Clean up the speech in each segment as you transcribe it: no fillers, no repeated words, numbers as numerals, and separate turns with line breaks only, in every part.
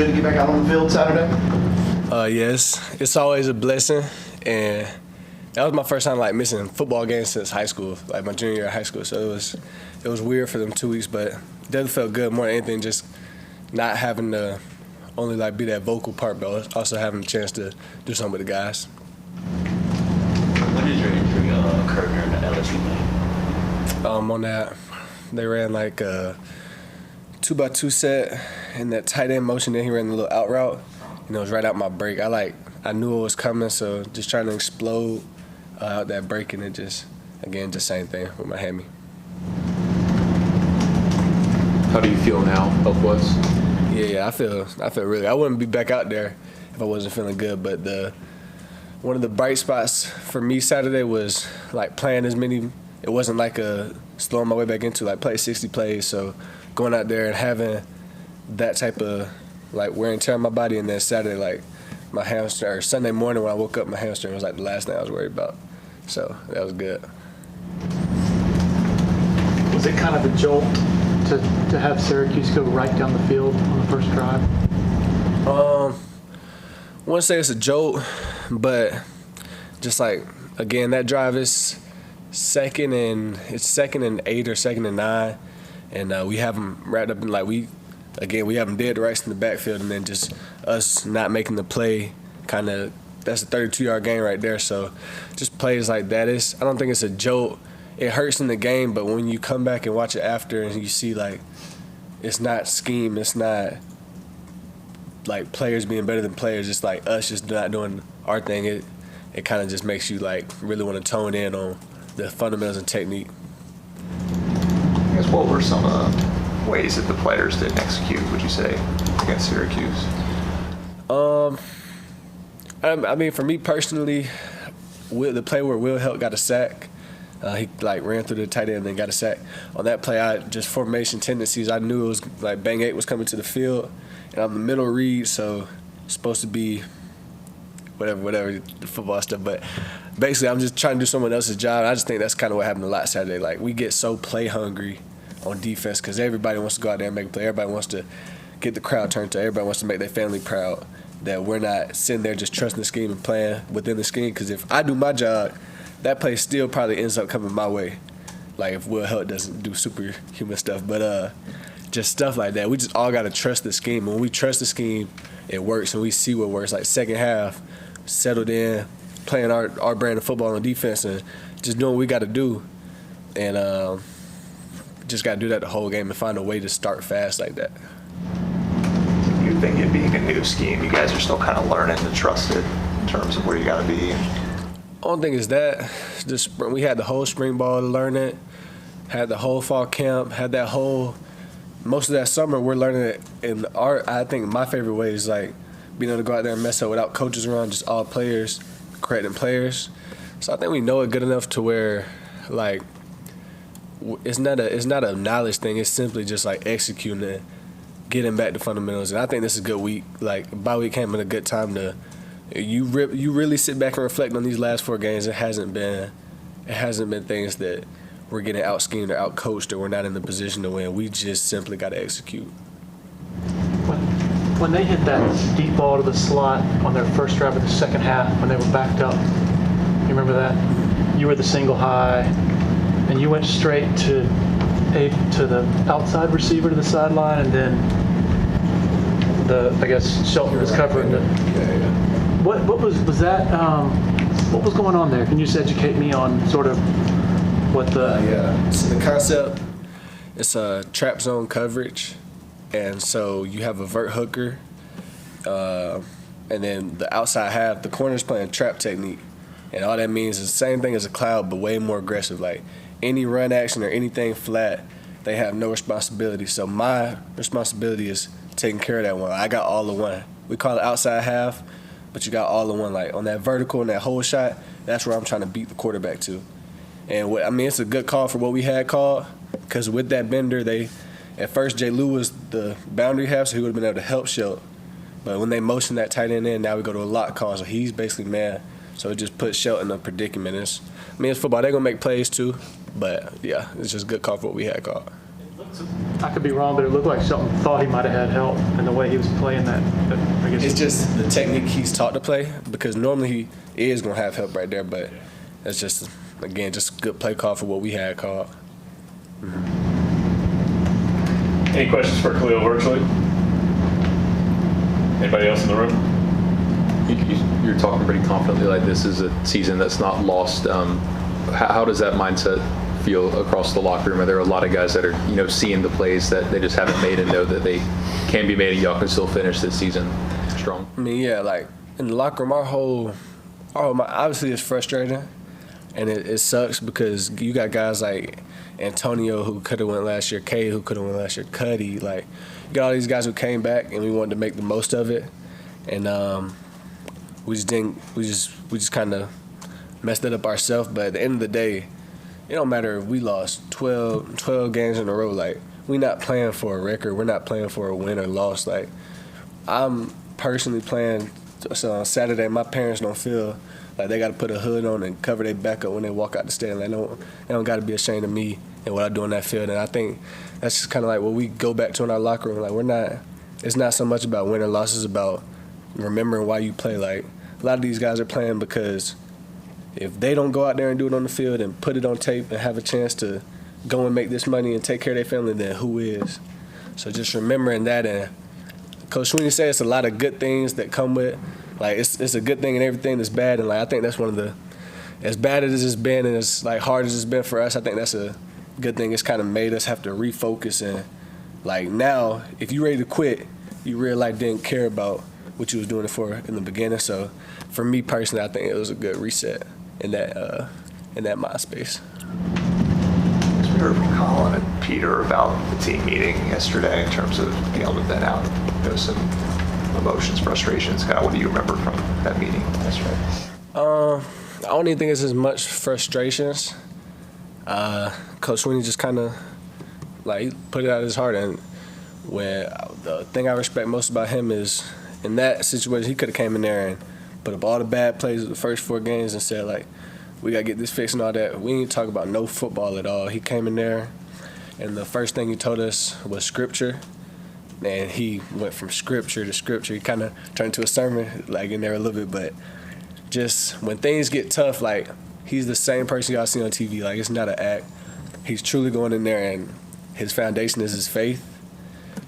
good to get back out on the field Saturday?
Yes, it's always a blessing, and that was my first time like missing football games since high school, like my junior year of high school. So it was weird for them 2 weeks, but it definitely felt good more than anything. Just not having to only like be that vocal part, but also having a chance to do something with the guys.
When did your injury occur during the LSU game?
On that, they ran like a 2x2 set in that tight end motion. Then he ran a little out route, and it was right out my break. I knew it was coming, so just trying to explode out that break, and it just same thing with my hammy.
How do you feel now, health wise?
Yeah, I feel really. I wouldn't be back out there if I wasn't feeling good. But one of the bright spots for me Saturday was like playing as many. It wasn't like a slowing my way back into like play 60 plays. So going out there and having that type of like wear and tear on my body, and then Saturday like my hamstring, or Sunday morning when I woke up, my hamstring was like the last thing I was worried about. So that was good.
Was it kind of a jolt to have Syracuse go right down the field on the first drive?
I wouldn't say it's a jolt, but just like, again, that drive is second and 8 or 2nd and 9, and we have them wrapped up in like we have them dead to rights in the backfield, and then just us not making the play, kind of, that's a 32-yard gain right there. So just plays like that, I don't think it's a jolt. It hurts in the game, but when you come back and watch it after and you see like it's not scheme, it's not like players being better than players, it's like us just not doing our thing, it kind of just makes you like really want to tone in on the fundamentals and technique.
I guess what were some ways that the players didn't execute, would you say, against Syracuse?
I mean, for me personally, the play where Will Helt got a sack, he like ran through the tight end and then got a sack. On that play, just formation tendencies, I knew it was like Bang 8 was coming to the field, and I'm the middle read, so it's supposed to be whatever the football stuff. But basically, I'm just trying to do someone else's job. I just think that's kind of what happened a lot Saturday. Like, we get so play hungry on defense because everybody wants to go out there and make a play. Everybody wants to get the crowd turned to. Everybody wants to make their family proud. That we're not sitting there just trusting the scheme and playing within the scheme. Because if I do my job, that play still probably ends up coming my way. Like if Will Helt doesn't do superhuman stuff. But just stuff like that. We just all got to trust the scheme. When we trust the scheme, it works, and we see what works. Like second half, settled in, playing our brand of football on defense and just doing what we got to do. And just got to do that the whole game and find a way to start fast like that.
You think it being a new scheme, you guys are still kind of learning to trust it in terms of where you got to be?
Only thing is that we had the whole spring ball to learn it, had the whole fall camp, had that whole most of that summer. We're learning it in I think my favorite way is like being able to go out there and mess up without coaches around, just all players, correcting players. So I think we know it good enough to where like it's not a knowledge thing. It's simply just like executing it, getting back to fundamentals. And I think this is a good week. Like bye week came at a good time to you really sit back and reflect on these last 4 games. It hasn't been things that we're getting out schemed or out coached or we're not in the position to win. We just simply got to execute.
When they hit that deep ball to the slot on their first drive of the second half, when they were backed up, you remember that? You were the single high, and you went straight to the outside receiver to the sideline, and then I guess Shelton was covering it.
Yeah.
What was that? What was going on there? Can you just educate me on sort of what the?
So the concept, it's a trap zone coverage, and so you have a vert hooker, and then the outside half, the corner's playing trap technique, and all that means is the same thing as a cloud, but way more aggressive. Like any run action or anything flat, they have no responsibility. So my responsibility is taking care of that one. I got all the one. We call it outside half, but you got all the one. Like on that vertical and that whole shot, that's where I'm trying to beat the quarterback to. And it's a good call for what we had called, because with that bender, at first J. Lou was the boundary half, so he would have been able to help Shelton. But when they motion that tight end in, now we go to a lock call, so he's basically man. So it just puts Shelton in a predicament. It's football. They're going to make plays too, but yeah, it's just a good call for what we had called.
It looked
I could be wrong, but it looked like Shelton thought he might have had help in the way he was playing that. I guess
It's just the technique he's taught to play, because normally he is going to have help right there, but it's just, again, just good play call for what we had called.
Any questions for Khalil virtually? Anybody else in the room?
You're talking pretty confidently like this is a season that's not lost. How does that mindset feel across the locker room? Are there a lot of guys that are, seeing the plays that they just haven't made and know that they can be made and y'all can still finish this season strong?
I mean, yeah, like in the locker room, obviously it's frustrating, and it sucks because you got guys like Antonio who could have went last year, Kay who could have went last year, Cuddy, like you got all these guys who came back and we wanted to make the most of it, and we just kind of messed it up ourselves. But at the end of the day, it don't matter if we lost 12 games in a row. Like, we're not playing for a record. We're not playing for a win or loss. Like, I'm personally playing so on Saturday. My parents don't feel like they got to put a hood on and cover their back up when they walk out the stadium. They don't got to be ashamed of me and what I do on that field. And I think that's just kind of like what we go back to in our locker room. Like, it's not so much about win or loss. It's about remembering why you play. Like, a lot of these guys are playing because if they don't go out there and do it on the field and put it on tape and have a chance to go and make this money and take care of their family, then who is? So just remembering that. And Coach Swinney said it's a lot of good things that come with, like, it's a good thing and everything that's bad. And, like, I think that's one of the, as bad as it's been and as, like, hard as it's been for us, I think that's a good thing. It's kind of made us have to refocus. And, like, now, if you're ready to quit, you really, like, didn't care about what you was doing it for in the beginning. So for me personally, I think it was a good reset in that MySpace.
We heard from Colin and Peter about the team meeting yesterday in terms of being able to vent out, some emotions, frustrations. Kind of, what do you remember from that meeting yesterday?
I don't even think it's as much frustrations. Coach Swinney just kind of like put it out of his heart, and when the thing I respect most about him is in that situation he could have came in there and put up all the bad plays of the first 4 games and said, like, we got to get this fixed and all that. We didn't talk about no football at all. He came in there, and the first thing he told us was scripture, and he went from scripture to scripture. He kind of turned into a sermon, like, in there a little bit, but just when things get tough, like, he's the same person y'all see on TV. Like, it's not an act. He's truly going in there, and his foundation is his faith.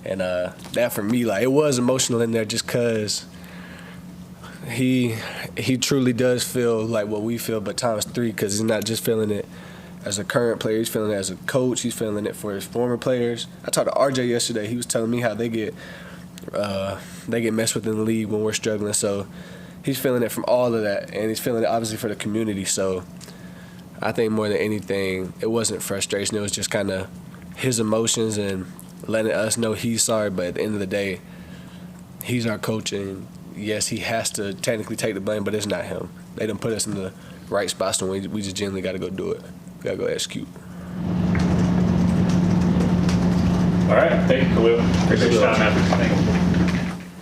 And that for me, like, it was emotional in there just because he truly does feel like what we feel, but times 3, because he's not just feeling it as a current player. He's feeling it as a coach. He's feeling it for his former players. I talked to RJ yesterday. He was telling me how they get messed with in the league when we're struggling. So he's feeling it from all of that, and he's feeling it obviously for the community. So I think more than anything, it wasn't frustration. It was just kind of his emotions and letting us know he's sorry. But at the end of the day, he's our coach, and yes, he has to technically take the blame, but it's not him. They done put us in the right spots, and we just genuinely got to go do it. We got to go execute.
All right. Thank you, Khalil. Appreciate your time, man. Thank you.